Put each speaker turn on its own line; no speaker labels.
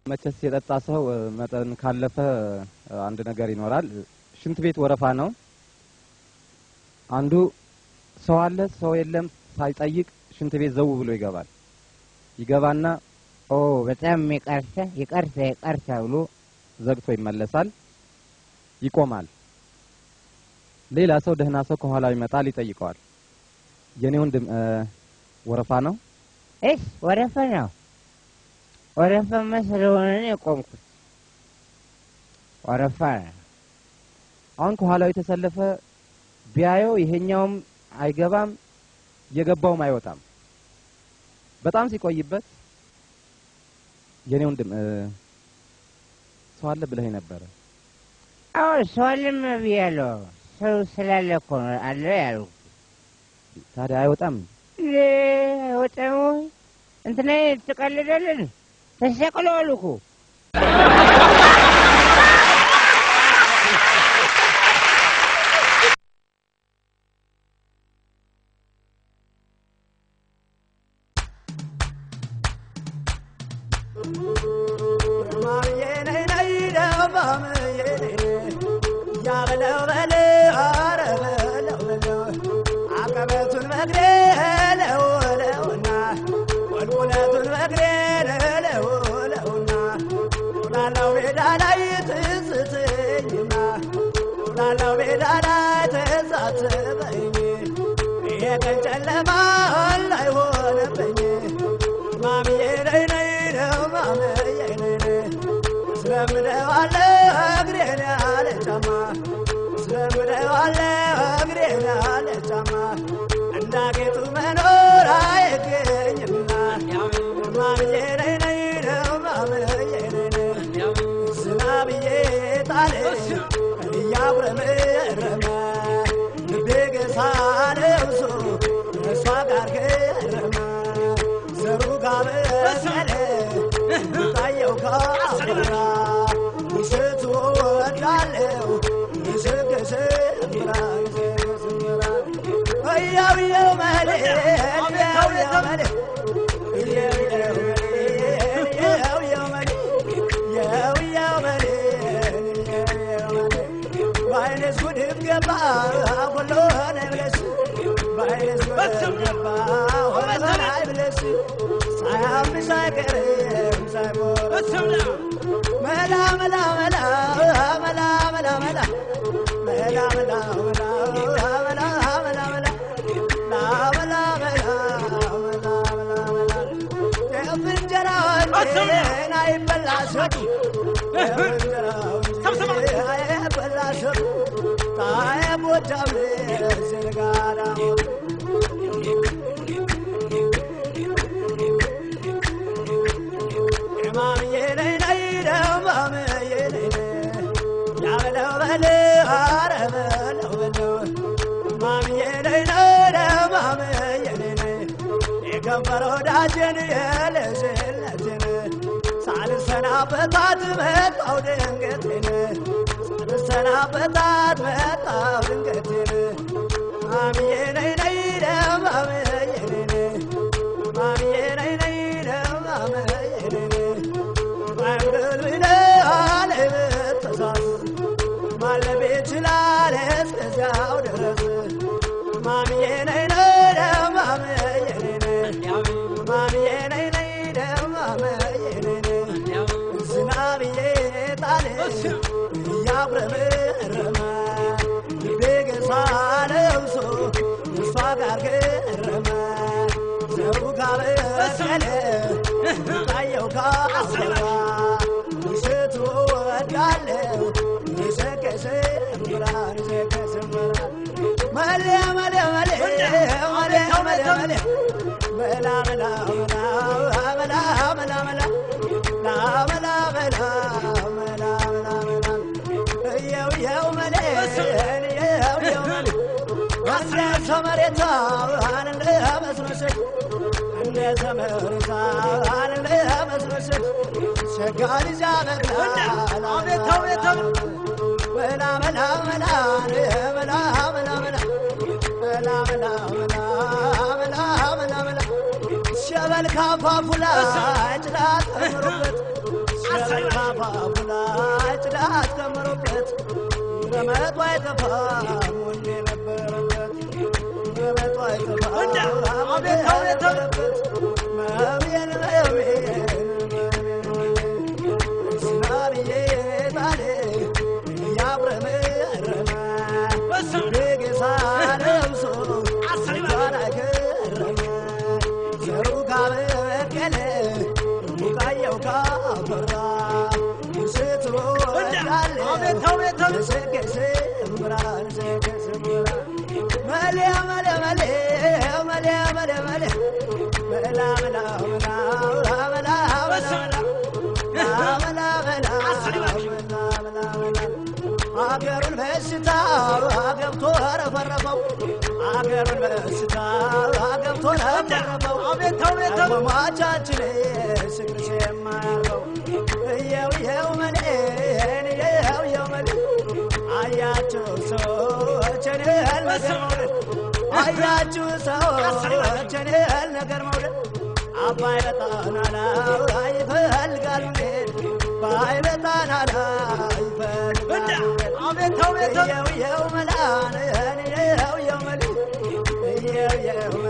መቸስ የጠጣ ሰው መጠን ካለፈ አንድ ነገር ይኖራል ሽንት ቤት ወረፋ ነው አንዱ ሰው አለ ሰው የለም ሳይጠይቅ ሽንት ቤት ዘው ብሎ ይገባና ኦ በጣም ይቀርታ ብሎ ዘግቶ ይመለሳል ይቆማል ሌላ ሰው ደህና ሰው ከኋላው ይመጣል ይጠይቀዋል የኔ ወንድም ወረፋ ነው
ወረፋ ነው ወረፋ መስሎኝ የቆምኩት ወረፋ አሁን ከኋላው የተሰለፈ ቢያየው ይሄኛውም አይገባም የገባውም አይወጣም በጣም ሲቆይበት የኔ ወንድም ሰው አለ ብለህ ነበር አዎ ሰው አለም ቢያለው ሰው ስላለ እኮ አለ ያለው
ታዲያ አይወጣም
አይወጣም እንትና ተቀልደልን ተሰቅለዋልኩ
አፋፉላ ጭዳት ከመሩበት ረመቷ አይጠፋም ወንድ የነበረበት ረመቷ አይጠፋም አቤት ነበረበት መሜን ስናብዬ ታሌ ያብረመረመ በጌሳ ለብሶ አሰሪባና ገረመ ዘሩ ካበቀለ ሙቃየው ካፈራ ስትወዳለ ሰገሰ ብራን ሰገሰ መሌ መሌ መሌ መሌ መሌ መሌ መላ መላ መላ መላ አገሩን በስታ አገብቶ ረፈረፈው አገሩን በስታ አገብቶ ረፈረፈው አቤት ማቻችን ስቅርሽ የማያርገው እየው መሌን እየው መሌ አያችሁ ሰዎችን ነገር መውደድ አያችሁ ሰዎችን ነገር መውደድ አባይ በጣና ላይ ይፈልጋል ባይ በጣና ላይ ይፈልጋል አቤት የው መላን የው መሌ የው